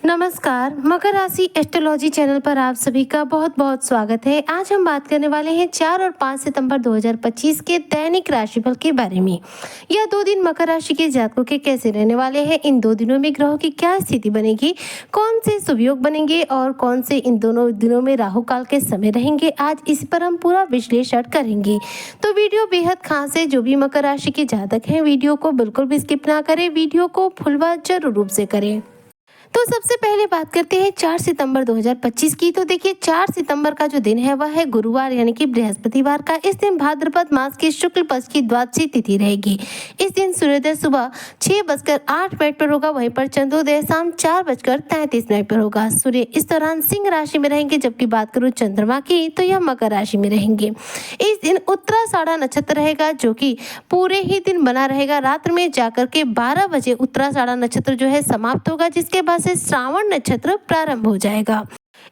नमस्कार, मकर राशि astrology channel पर आप सभी का बहुत बहुत स्वागत है। आज हम बात करने वाले हैं 4 और 5 सितंबर 2025 के दैनिक राशिफल के बारे में। यह 2 दिन मकर राशि के जातकों के कैसे रहने वाले हैं, इन 2 दिनों में ग्रहों की क्या स्थिति बनेगी, कौन से शुभ योग बनेंगे और कौन से इन दोनों दिनों में राहु काल के समय रहेंगे, आज इस पर हम पूरा विश्लेषण करेंगे। तो वीडियो बेहद खास है। जो भी मकर राशि के जातक हैं, वीडियो को बिल्कुल भी स्किप ना करें, वीडियो को फुलवा जरूर रूप से करें। तो सबसे पहले बात करते हैं 4 सितंबर 2025 की। तो देखिए 4 सितंबर का जो दिन है वह है गुरुवार यानी कि बृहस्पतिवार का। इस दिन भाद्रपद मास की शुक्ल पक्ष की द्वादशी तिथि रहेगी। इस दिन सूर्योदय सुबह 6:08 पर होगा, वहीं पर चंद्रोदय शाम 4:33 पर होगा। सूर्य इस दौरान सिंह राशि में रहेंगे, जबकि बात करूं चंद्रमा की तो यह मकर राशि में रहेंगे। इस दिन उत्तराषाढ़ा नक्षत्र रहेगा, जो कि पूरे ही दिन बना रहेगा। रात्र में जाकर के 12 बजे उत्तराषाढ़ा नक्षत्र जो है समाप्त होगा, जिसके बाद से श्रावण नक्षत्र प्रारंभ हो जाएगा।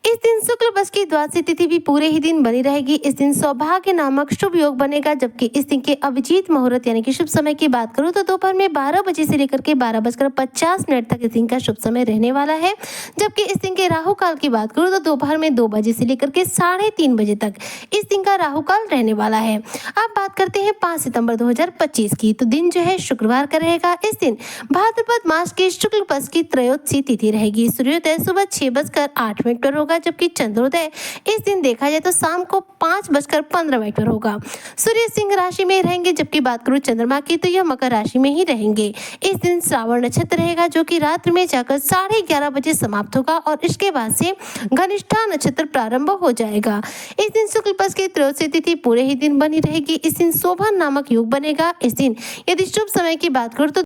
इस दिन शुक्ल पक्ष की द्वादशी तिथि भी पूरे ही दिन बनी रहेगी। इस दिन सौभाग्य नामक शुभ योग बनेगा, जबकि इस दिन के अभिजीत मुहूर्त यानी कि शुभ समय की बात करूं तो दोपहर में 12 बजे से लेकर के 12:50 तक इस दिन का शुभ समय रहने वाला है। जबकि इस दिन के राहु काल की बात करूं तो दोपहर में 2 बजे से लेकर के 3:30 बजे तक इस दिन का राहु काल रहने वाला है। अब बात करते हैं 5 सितंबर 2025 की। तो दिन जो है शुक्रवार का रहेगा। इस दिन भाद्रपद मास की शुक्ल पक्ष की त्रयोदशी तिथि रहेगी। सूर्योदय सुबह 6:08 पर होगा, जबकि चंद्रोदय इस दिन देखा जाए तो शाम को 5:15 पर होगा। सूर्य सिंह राशि में रहेंगे, जबकि बात करूं चंद्रमा की तो यह मकर राशि में ही रहेंगे। इस दिन श्रावण नक्षत्र रहेगा, जो कि रात्रि में जाकर 11:30 बजे समाप्त होगा और इसके बाद से घनिष्ठा नक्षत्र प्रारंभ हो जाएगा। इस दिन शुक्ल पक्ष की त्रयोदशी तिथि पूरे ही दिन बनी रहेगी। इस दिन शोभन नामक योग बनेगा। इस दिन यदि शुभ समय की बात करूं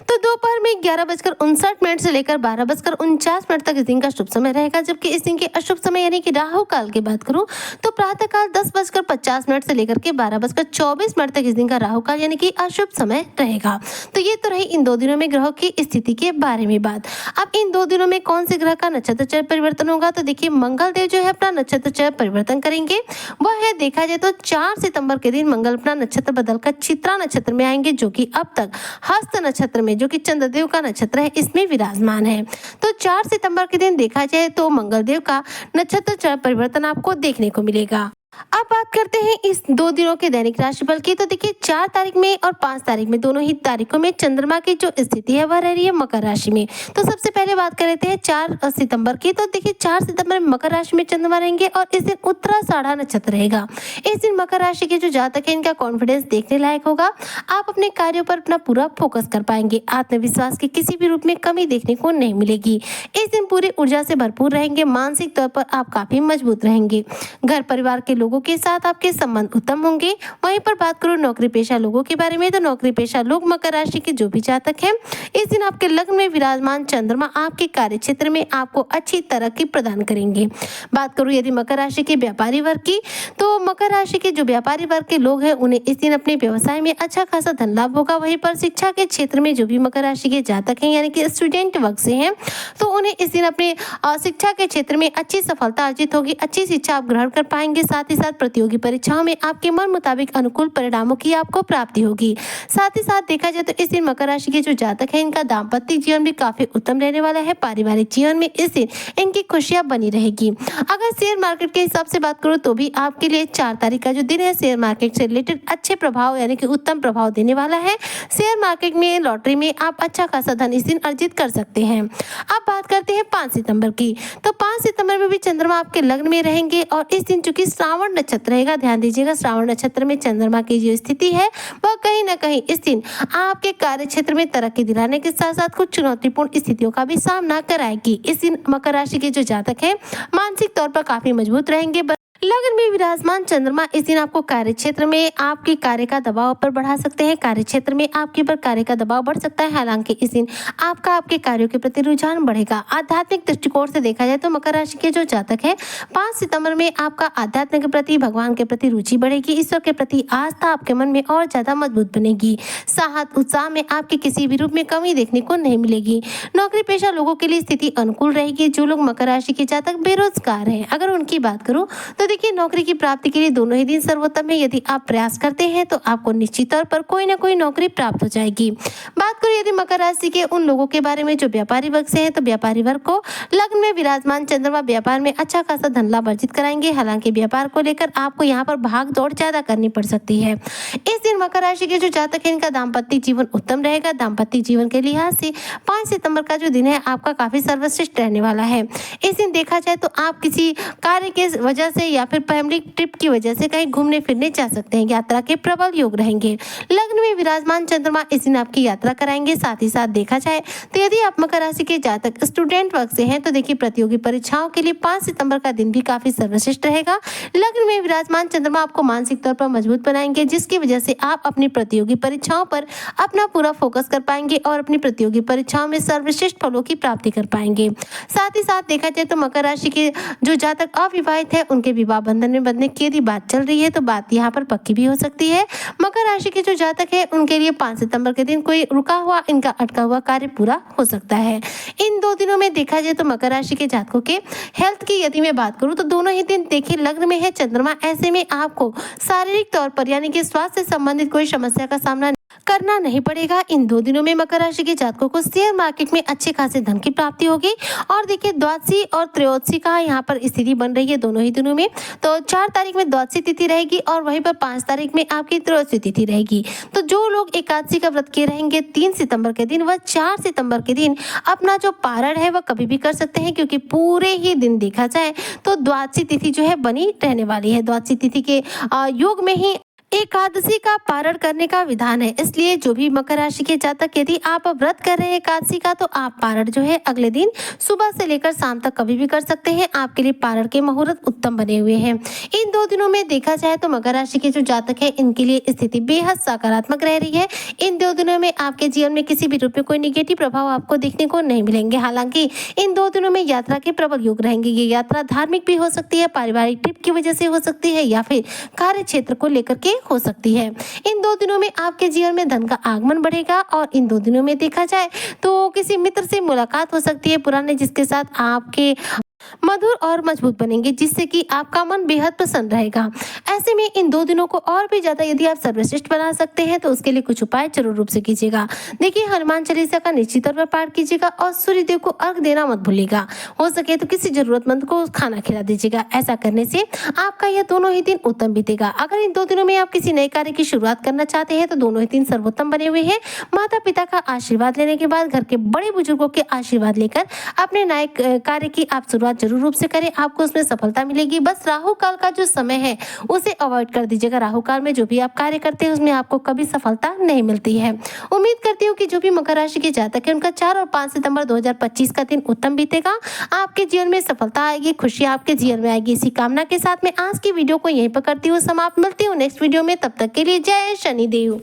तो दोपहर में 11:59 से लेकर 12:49 तक इस दिन का शुभ समय रहेगा। जबकि इस दिन के अशुभ समय यानी कि राहु काल की बात करूं तो प्रातःकाल 10:50 से लेकर के 12:24 तक इस दिन का राहु काल यानी कि अशुभ समय रहेगा। तो ये तो रही इन 2 दिनों में ग्रहों की स्थिति के बारे में बात। अब इन 2 दिनों में कौन से ग्रह का नक्षत्र चय परिवर्तन होगा, तो देखिए मंगल देव जो है अपना नक्षत्र चय परिवर्तन करेंगे। वह है देखा जाए तो 4 सितंबर के दिन मंगल अपना नक्षत्र बदलकर चित्रा नक्षत्र में आएंगे, जो कि अब तक हस्त नक्षत्र में, जो कि चंद्रदेव का नक्षत्र है, इसमें विराजमान है। तो 4 सितंबर के दिन देखा जाए तो मंगलदेव का नक्षत्र चय परिवर्तन आपको देखने को मिलेगा। अब बात करते हैं इस 2 दिनों के दैनिक राशिफल की। तो देखिए 4 तारीख में और 5 तारीख में दोनों ही तारीखों में चंद्रमा की जो स्थिति है वह रह रही है मकर राशि में। तो सबसे पहले बात कर लेते हैं 4 सितंबर की। तो देखिए 4 सितंबर में मकर राशि में चंद्रमा रहेंगे और इस दिन उत्तराषाढ़ा नक्षत्र रहेगा। इस दिन मकर राशि के जो जातक है इनका कॉन्फिडेंस देखने लायक होगा। आप अपने कार्यों पर अपना पूरा फोकस कर पाएंगे। आत्मविश्वास की किसी भी रूप में कमी देखने को नहीं मिलेगी। इस दिन पूरी ऊर्जा से भरपूर रहेंगे। मानसिक तौर पर आप काफी मजबूत रहेंगे। घर परिवार के लोगों के साथ आपके संबंध उत्तम होंगे। वहीं पर बात करूं नौकरी पेशा लोगों के बारे में, तो नौकरी पेशा लोग मकर राशि के जो भी जातक हैं, इस दिन आपके लग्न में विराजमान चंद्रमा आपके कार्य क्षेत्र में आपको अच्छी तरक्की प्रदान करेंगे। बात करूं यदि मकर राशि के व्यापारी वर्ग की, तो मकर राशि के जो व्यापारी वर्ग के लोग हैं उन्हें इस दिन अपने व्यवसाय में अच्छा खासा धन लाभ होगा। वहीं पर शिक्षा के क्षेत्र में जो भी मकर राशि के जातक हैं यानी कि स्टूडेंट वर्ग से हैं, तो उन्हें इस दिन अपने शिक्षा के क्षेत्र में अच्छी सफलता अर्जित होगी। अच्छी शिक्षा आप ग्रहण कर पाएंगे। साथ ही साथ प्रतियोगी परीक्षाओं में आपके मन मुताबिक अनुकूल परिणामों की आपको प्राप्ति होगी। साथ ही साथ देखा जाए तो इस दिन मकर राशि के जो जातक हैं इनका दाम्पत्य जीवन भी काफी उत्तम रहने वाला है। पारिवारिक जीवन में इस दिन इनकी खुशियां बनी रहेगी। अगर शेयर मार्केट के हिसाब से बात करूं तो भी आपके लिए 4 तारीख का जो दिन है शेयर मार्केट से रिलेटेड अच्छे प्रभाव यानी कि उत्तम प्रभाव देने वाला है। शेयर मार्केट में, लॉटरी में आप अच्छा खासा धन इस दिन अर्जित कर सकते हैं। अब बात करते हैं 5 सितंबर की। तो 5 सितंबर में भी चंद्रमा आपके लग्न में रहेंगे और इस दिन चूंकि श्रावण नक्षत्र रहेगा, ध्यान दीजिएगा श्रावण नक्षत्र में चंद्रमा की जो स्थिति है वह कहीं ना कहीं इस दिन आपके कार्य क्षेत्र में तरक्की दिलाने के साथ साथ कुछ चुनौतीपूर्ण स्थितियों का भी सामना कराएगी। इस दिन मकर राशि के जो जातक हैं मानसिक तौर पर काफी मजबूत रहेंगे। लग्न में विराजमान चंद्रमा इस दिन आपको कार्य क्षेत्र में आपके कार्य का दबाव पर बढ़ा सकते हैं। कार्य क्षेत्र में आपके ऊपर कार्य का दबाव बढ़ सकता है। हालांकि इस दिन आपका आपके कार्यों के प्रति रुझान बढ़ेगा। आध्यात्मिक दृष्टिकोण से देखा जाए तो मकर राशि के जो जातक है 5 सितंबर में आपका आध्यात्म के प्रति, भगवान के प्रति रुचि बढ़ेगी। ईश्वर के प्रति आस्था आपके मन में और ज्यादा मजबूत बनेगी। साहस उत्साह में आपके किसी भी रूप में कमी देखने को नहीं मिलेगी। नौकरी पेशा लोगों के लिए स्थिति अनुकूल रहेगी। जो लोग मकर राशि के जातक बेरोजगार हैं, अगर उनकी बात करूं तो देखिए नौकरी की प्राप्ति के लिए दोनों ही दिन सर्वोत्तम है। यदि आप प्रयास करते हैं तो आपको निश्चित तौर पर कोई ना कोई नौकरी प्राप्त हो जाएगी। बात करें यदि मकर राशि के उन लोगों के बारे में जो व्यापारी वर्ग से हैं, तो व्यापारी वर्ग को लग्न में विराजमान चंद्रमा व्यापार में अच्छा खासा धन लाभ अर्जित कराएंगे। हालांकि व्यापार को लेकर आपको यहाँ पर भाग दौड़ ज्यादा करनी पड़ सकती है। इस दिन मकर राशि के जो जातक है इनका दाम्पत्य जीवन उत्तम रहेगा। दाम्पत्य जीवन के लिहाज से 5 सितंबर का जो दिन है आपका काफी सर्वश्रेष्ठ रहने वाला है। इस दिन देखा जाए तो आप किसी कार्य के वजह से या फिर फैमिली ट्रिप की वजह से कहीं घूमने फिरने जा सकते हैं। यात्रा के प्रबल योग रहेंगे। लग्न में विराजमान चंद्रमा इस दिन आपकी यात्रा कराएंगे। साथ ही साथ देखा जाए तो यदि आप मकर राशि के जातक स्टूडेंट वर्ग से हैं तो देखिए प्रतियोगी परीक्षाओं के लिए 5 सितंबर का दिन भी काफी सर्वश्रेष्ठ रहेगा। लग्न में विराजमान चंद्रमा आपको मानसिक तौर पर मजबूत बनाएंगे, जिसकी वजह से आप अपनी प्रतियोगी परीक्षाओं पर अपना पूरा फोकस कर पाएंगे और अपनी प्रतियोगी परीक्षाओं में सर्वश्रेष्ठ फलों की प्राप्ति कर पाएंगे। साथ ही साथ देखा जाए तो मकर राशि के जो जातक अविवाहित है उनके विवाह बंधन में बंधने की यदि बात चल रही है तो बात यहाँ पर पक्की भी हो सकती है। मकर राशि के जो जातक है उनके लिए 5 सितंबर के दिन कोई रुका हुआ इनका अटका हुआ कार्य पूरा हो सकता है। इन 2 दिनों में देखा जाए तो मकर राशि के जातकों के हेल्थ की यदि मैं बात करूं तो दोनों ही दिन देखिए लग्न में है चंद्रमा। ऐसे में आपको शारीरिक तौर पर यानी कि स्वास्थ्य से संबंधित कोई समस्या का सामना करना नहीं पड़ेगा। इन 2 दिनों में मकर राशि के जातकों को शेयर मार्केट में अच्छे खासे धन की प्राप्ति होगी। और देखिए द्वादशी और त्रयोदशी का यहाँ पर स्थिति बन रही है दोनों ही दिनों में। तो 4 तारीख में द्वादशी तिथि रहेगी और वहीं पर 5 तारीख में आपकी त्रयोदशी तिथि रहेगी। तो जो लोग एकादशी का व्रत किए रहेंगे 3 सितंबर के दिन व 4 सितंबर के दिन अपना जो पारण है वह कभी भी कर सकते हैं, क्योंकि पूरे ही दिन देखा जाए तो द्वादशी तिथि जो है बनी रहने वाली है। द्वादशी तिथि के योग में ही एकादशी का पारण करने का विधान है। इसलिए जो भी मकर राशि के जातक यदि आप व्रत कर रहे हैं एकादशी का तो आप पारण जो है अगले दिन सुबह से लेकर शाम तक कभी भी कर सकते हैं। आपके लिए पारण के मुहूर्त उत्तम बने हुए हैं। इन 2 दिनों में देखा जाए तो मकर राशि के जो जातक है इनके लिए स्थिति बेहद सकारात्मक रह रही है। इन 2 दिनों में आपके जीवन में किसी भी रूप में कोई निगेटिव प्रभाव आपको देखने को नहीं मिलेंगे। हालांकि इन 2 दिनों में यात्रा के प्रबल योग रहेंगे। ये यात्रा धार्मिक भी हो सकती है, पारिवारिक ट्रिप की वजह से हो सकती है या फिर कार्य क्षेत्र को लेकर के हो सकती है। इन 2 दिनों में आपके जीवन में धन का आगमन बढ़ेगा और इन 2 दिनों में देखा जाए तो किसी मित्र से मुलाकात हो सकती है पुराने, जिसके साथ आपके मधुर और मजबूत बनेंगे, जिससे कि आपका मन बेहद प्रसन्न रहेगा। ऐसे में इन 2 दिनों को और भी ज्यादा यदि आप सर्वश्रेष्ठ बना सकते हैं तो उसके लिए कुछ उपाय जरूर रूप से कीजिएगा। देखिए हनुमान चालीसा का निश्चित तौर पर पाठ कीजिएगा और सूर्य देव को अर्घ देना मत भूलिएगा। हो सके तो किसी जरूरतमंद को खाना खिला दीजिएगा। ऐसा करने से आपका यह दोनों ही दिन उत्तम बीतेगा। अगर इन 2 दिनों में आप किसी नए कार्य की शुरुआत करना चाहते हैं तो दोनों ही दिन सर्वोत्तम बने हुए हैं। माता पिता का आशीर्वाद लेने के बाद घर के बड़े बुजुर्गों के आशीर्वाद लेकर अपने नए कार्य की आप शुरुआत जरूर रूप से करें, आपको उसमें सफलता मिलेगी। बस राहु काल का जो समय है उसे अवॉइड कर दीजिएगा। राहु काल में जो भी आप कार्य करते हैं उसमें आपको कभी सफलता नहीं मिलती है। उम्मीद करती हूँ कि जो भी मकर राशि के जातक है उनका 4 और 5 सितंबर 2025 का दिन उत्तम बीतेगा। आपके जीवन में सफलता आएगी, खुशी आपके जीवन में आएगी। इसी कामना के साथ मैं आज की वीडियो को यहीं पर करती हूँ समाप्त। मिलती हूँ नेक्स्ट वीडियो में, तब तक के लिए जय शनिदेव।